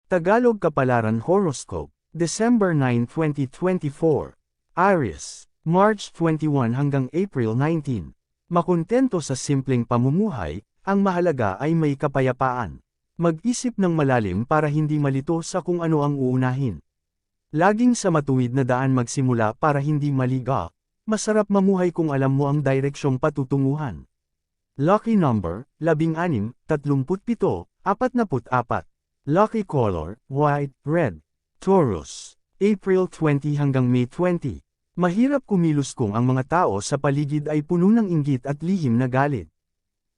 Tagalog Kapalaran Horoscope, December 9, 2024. Aries, March 21 hanggang April 19. Makontento sa simpleng pamumuhay, ang mahalaga ay may kapayapaan. Mag-isip ng malalim para hindi malito sa kung ano ang uunahin. Laging sa matuwid na daan magsimula para hindi maligaw. Masarap mamuhay kung alam mo ang direksyong patutunguhan. Lucky number, 16, 37, 44. Lucky color, white, red. Taurus, April 20 hanggang May 20. Mahirap kumilos kung ang mga tao sa paligid ay puno ng inggit at lihim na galit.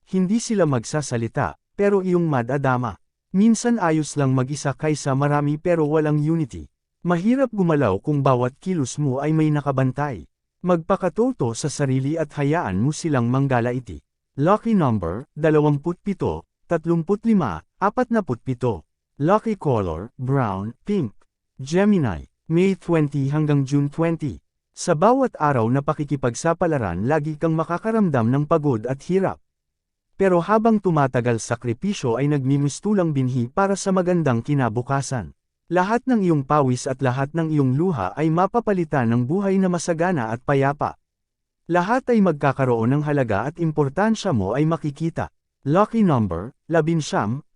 Hindi sila magsasalita, pero iyong madadama. Minsan ayos lang mag-isa kaysa marami pero walang unity. Mahirap gumalaw kung bawat kilos mo ay may nakabantay. Magpakatoto sa sarili at hayaan mo silang manggalaiti. Lucky number, 27, 35, 47. Lucky color, brown, pink. Gemini, May 20 hanggang June 20. Sa bawat araw na pakikipagsapalaran lagi kang makakaramdam ng pagod at hirap. Pero habang tumatagal sakripisyo ay nagmimistulang binhi para sa magandang kinabukasan. Lahat ng iyong pawis at lahat ng iyong luha ay mapapalitan ng buhay na masagana at payapa. Lahat ay magkakaroon ng halaga at importansya mo ay makikita. Lucky number, 11,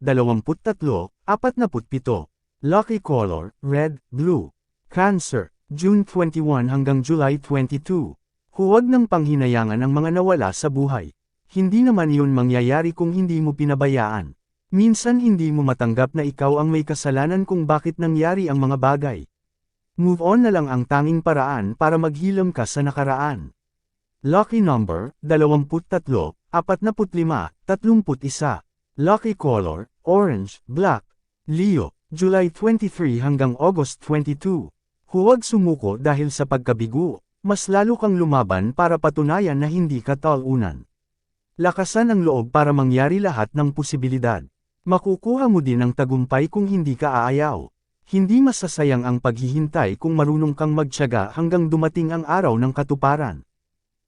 23, 47. Lucky color, red, blue. Cancer, June 21 hanggang July 22. Huwag nang panghinayangan ang mga nawala sa buhay. Hindi naman iyon mangyayari kung hindi mo pinabayaan. Minsan hindi mo matanggap na ikaw ang may kasalanan kung bakit nangyari ang mga bagay. Move on na lang ang tanging paraan para maghilom ka sa nakaraan. Lucky number, 23, 45, 31. Lucky color, orange, black. Leo, July 23 hanggang August 22. Huwag sumuko dahil sa pagkabigo, mas lalo kang lumaban para patunayan na hindi ka talunan. Lakasan ang loob para mangyari lahat ng posibilidad. Makukuha mo din ang tagumpay kung hindi ka aayaw. Hindi masasayang ang paghihintay kung marunong kang magtiyaga hanggang dumating ang araw ng katuparan.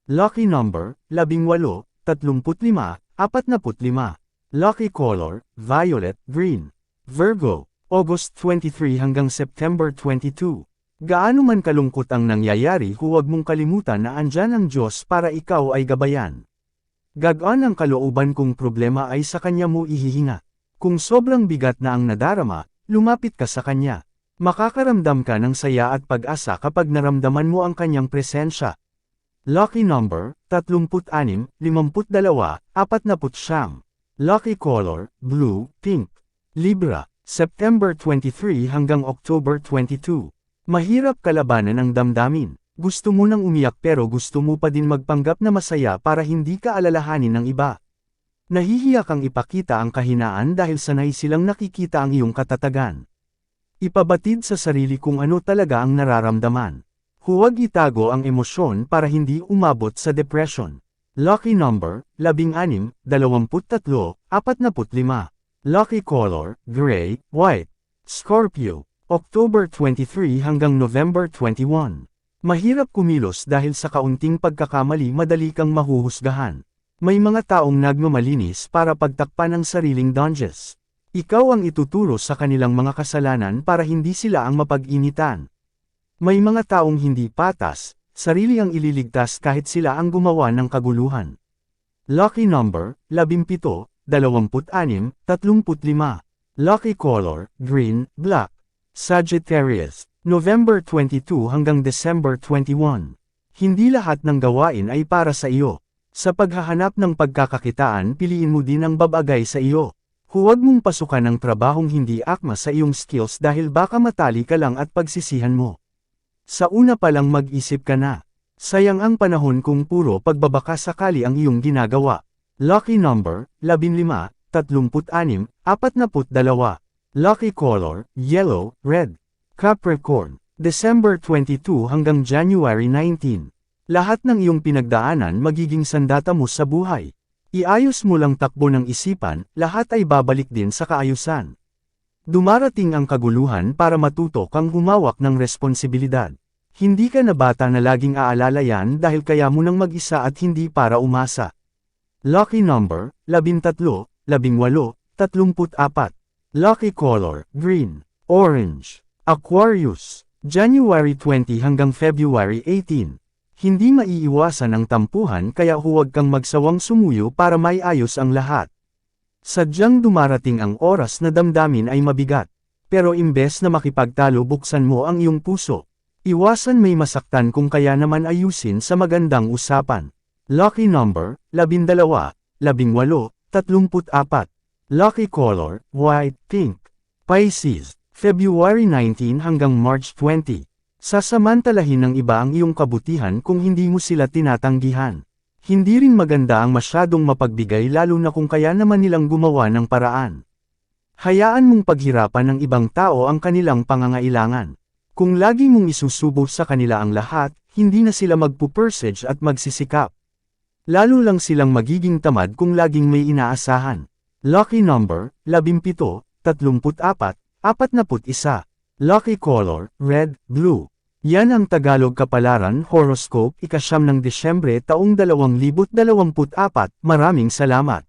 Lucky number, 18, 35, 45. Lucky color, violet, green. Virgo, August 23 hanggang September 22. Gaano man kalungkot ang nangyayari, huwag mong kalimutan na andyan ang Diyos para ikaw ay gabayan. Gagaan ang kalooban kung problema ay sa Kanya mo ihihinga. Kung sobrang bigat na ang nadarama, lumapit ka sa Kanya. Makakaramdam ka ng saya at pag-asa kapag naramdaman mo ang Kanyang presensya. Lucky number, 36, 52, 49. Lucky color, blue, pink. Libra, September 23 hanggang October 22. Mahirap kalabanan ang damdamin. Gusto mo nang umiyak pero gusto mo pa din magpanggap na masaya para hindi ka alalahanin ng iba. Nahihiya kang ipakita ang kahinaan dahil sanay silang nakikita ang iyong katatagan. Ipabatid sa sarili kung ano talaga ang nararamdaman. Huwag itago ang emosyon para hindi umabot sa depression. Lucky number, 16, 23, 45. Lucky color, gray, white. Scorpio, October 23 hanggang November 21. Mahirap kumilos dahil sa kaunting pagkakamali madali kang mahuhusgahan. May mga taong nagmamalinis para pagtakpan ang sariling dungeons. Ikaw ang ituturo sa kanilang mga kasalanan para hindi sila ang mapag-initan. May mga taong hindi patas, sarili ang ililigtas kahit sila ang gumawa ng kaguluhan. Lucky number, 17, 26, 35. Lucky color, green, black. Sagittarius, November 22 hanggang December 21. Hindi lahat ng gawain ay para sa iyo. Sa paghahanap ng pagkakakitaan, piliin mo din ang babagay sa iyo. Huwag mong pasukan ang trabahong hindi akma sa iyong skills dahil baka matali ka lang at pagsisihan mo. Sa una pa lang mag-isip ka na. Sayang ang panahon kung puro pagbabaka sakali ang iyong ginagawa. Lucky number, 15, 36, 42. Lucky color, yellow, red. Capricorn, December 22 hanggang January 19. Lahat ng iyong pinagdaanan magiging sandata mo sa buhay. Iayos mo lang takbo ng isipan, lahat ay babalik din sa kaayusan. Dumarating ang kaguluhan para matuto kang humawak ng responsibilidad. Hindi ka na bata na laging aalala yan dahil kaya mo nang mag-isa at hindi para umasa. Lucky number, 13, 18, 34. Lucky color, green. Orange. Aquarius. January 20 hanggang February 18. Hindi maiiwasan ang tampuhan kaya huwag kang magsawang sumuyo para maiayos ang lahat. Sadyang dumarating ang oras na damdamin ay mabigat. Pero imbes na makipagtalo buksan mo ang iyong puso. Iwasan may masaktan kung kaya naman ayusin sa magandang usapan. Lucky number, 12, 18, 34. Lucky color, white, pink. Pisces, February 19 hanggang March 20. Sasamantalahin ng iba ang iyong kabutihan kung hindi mo sila tinatanggihan. Hindi rin maganda ang masyadong mapagbigay lalo na kung kaya naman nilang gumawa ng paraan. Hayaan mong paghirapan ng ibang tao ang kanilang pangangailangan. Kung lagi mong isusubo sa kanila ang lahat, hindi na sila magpupursige at magsisikap. Lalo lang silang magiging tamad kung laging may inaasahan. Lucky number, 17, 34, 41. Lucky color, red, blue. Yan ang Tagalog Kapalaran Horoscope ika-9 ng Disyembre taong 2024. Maraming salamat.